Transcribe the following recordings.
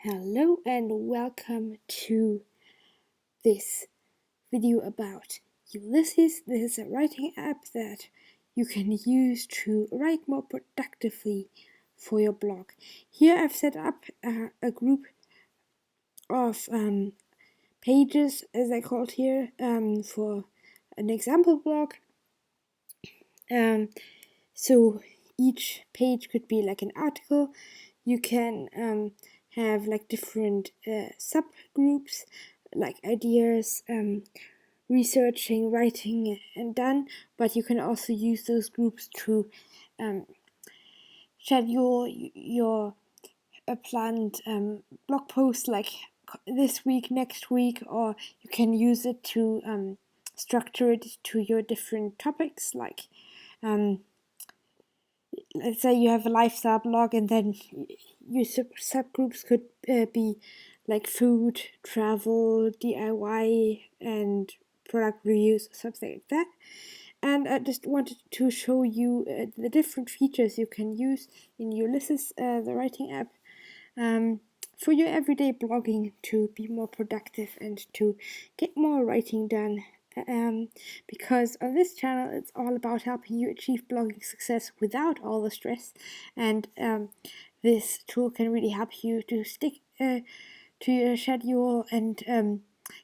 Hello and welcome to this video about Ulysses. This is a writing app that you can use to write more productively for your blog. Here I've set up a group of pages, as I called here, for an example blog. So each page could be like an article. You can have like different subgroups, like ideas, researching, writing, and done. But you can also use those groups to schedule your planned blog posts, like this week, next week, or you can use it to structure it to your different topics, like let's say you have a lifestyle blog, and then your subgroups could be like food, travel, DIY, and product reviews, something like that. And I just wanted to show you the different features you can use in Ulysses, the writing app, for your everyday blogging to be more productive and to get more writing done. Because on this channel it's all about helping you achieve blogging success without all the stress, and this tool can really help you to stick to your schedule and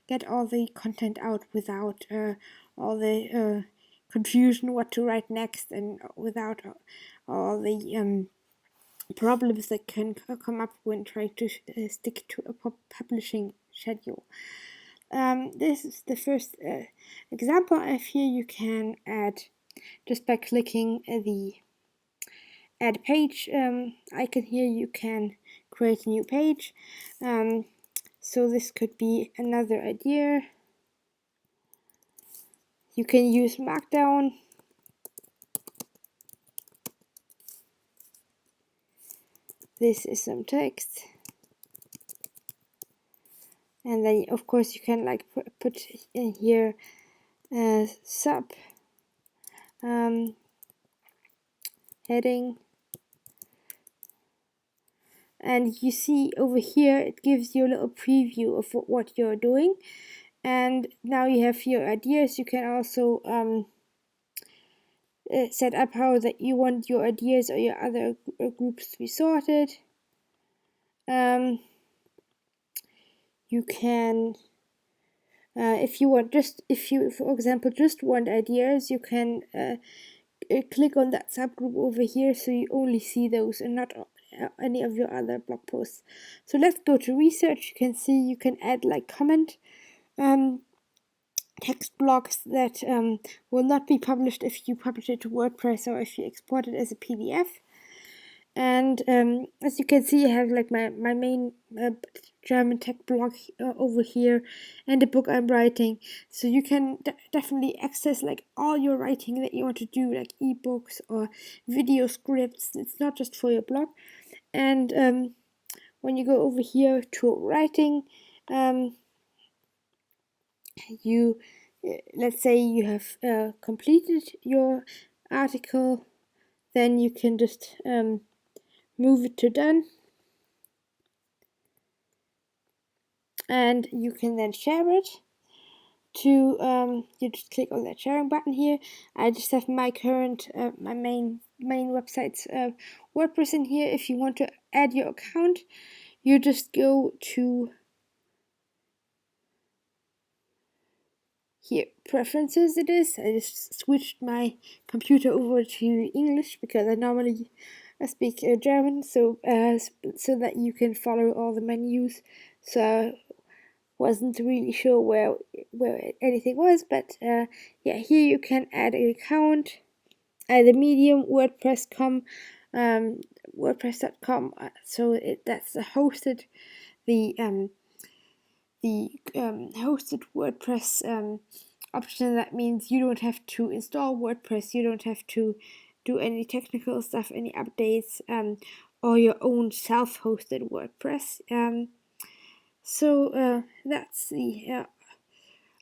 get all the content out without all the confusion what to write next, and without all the problems that can come up when trying to stick to a publishing schedule. This is the first example I have here. You can add, just by clicking the add page icon here, you can create a new page. So this could be another idea. You can use Markdown. This is some text. And then of course you can like put in here sub heading, and you see over here it gives you a little preview of what you're doing. And now you have your ideas. You can also set up how that you want your ideas or your other groups to be sorted. You can if you for example just want ideas, you can click on that subgroup over here, so you only see those and not any of your other blog posts. So let's go to research. You can see you can add like comment text blocks that will not be published if you publish it to WordPress or if you export it as a PDF. And as you can see, I have like my main German tech blog over here, and the book I'm writing. So you can definitely access like all your writing that you want to do, like ebooks or video scripts. It's not just for your blog. And when you go over here to writing, you let's say you have completed your article, then you can just move it to done, and you can then share it to you just click on that sharing button here. I just have my current my main website's WordPress in here. If you want to add your account, you just go to here, preferences. It is, I just switched my computer over to English because I normally speak German, so so that you can follow all the menus. So I wasn't really sure where anything was, but yeah, here you can add an account, the Medium, WordPress.com, WordPress.com. So that's the hosted hosted WordPress option. That means you don't have to install WordPress, you don't have to do any technical stuff, any updates, or your own self-hosted WordPress. So that's the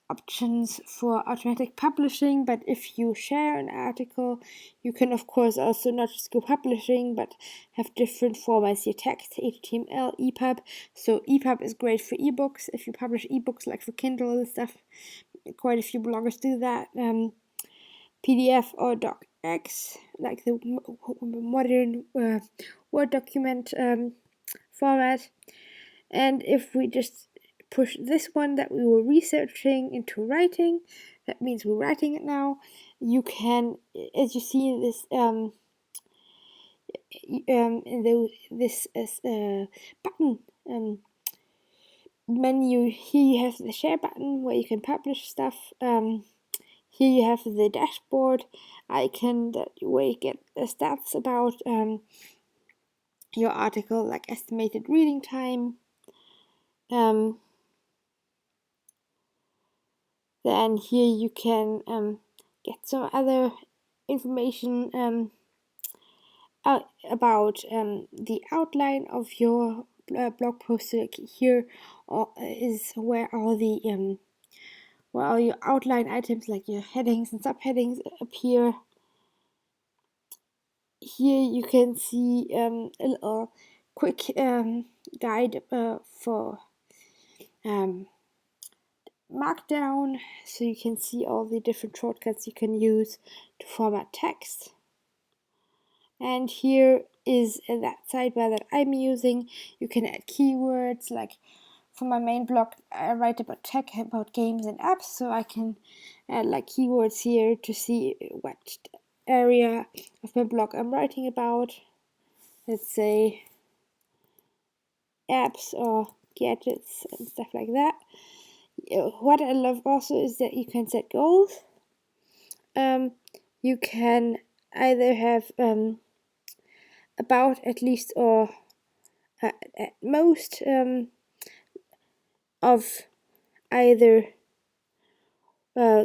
options for automatic publishing, but if you share an article, you can of course also not just go publishing, but have different formats, your text, HTML, EPUB. So EPUB is great for ebooks. If you publish ebooks like for Kindle and stuff, quite a few bloggers do that. PDF or docx, like the modern Word document format. And if we just push this one that we were researching into writing, that means we're writing it now. You can, as you see in this this button menu, here you have the share button where you can publish stuff. Here you have the dashboard icon where you get the stats about your article, like estimated reading time. Then here you can get some other information about the outline of your blog post. So like here is where all your outline items, like your headings and subheadings, appear. Here you can see a little quick guide for Markdown, so you can see all the different shortcuts you can use to format text. And here is that sidebar that I'm using. You can add keywords, like for my main blog I write about tech, about games and apps, so I can add like keywords here to see what area of my blog I'm writing about. Let's say apps or gadgets and stuff like that. What I love also is that you can set goals. You can either have about, at least, or at most of either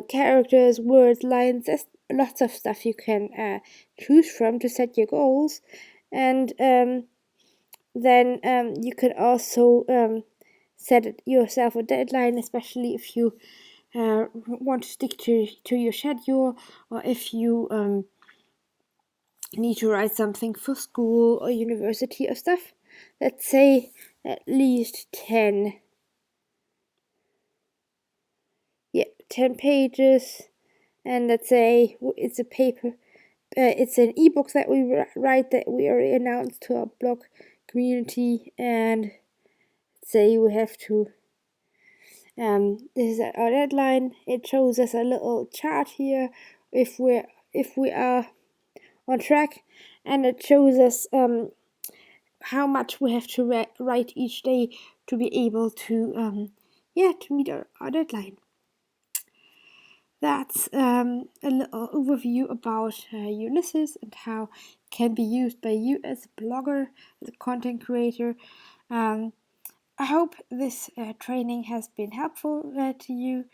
characters, words, lines. There's lots of stuff you can choose from to set your goals. And then you can also set yourself a deadline, especially if you want to stick to your schedule, or if you need to write something for school or university or stuff. Let's say at least 10 pages, and let's say it's a paper, it's an ebook that we write, that we already announced to our blog community, and say we have to this is our deadline. It shows us a little chart here if we are on track, and it shows us how much we have to write each day to be able to to meet our deadline. That's a little overview about Ulysses and how it can be used by you as a blogger, as a content creator. I hope this training has been helpful to you,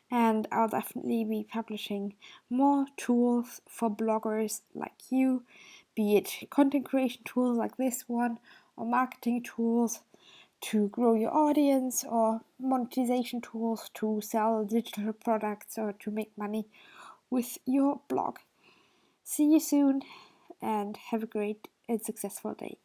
and I'll definitely be publishing more tools for bloggers like you, be it content creation tools like this one, or marketing tools to grow your audience, or monetization tools to sell digital products or to make money with your blog. See you soon, and have a great and successful day.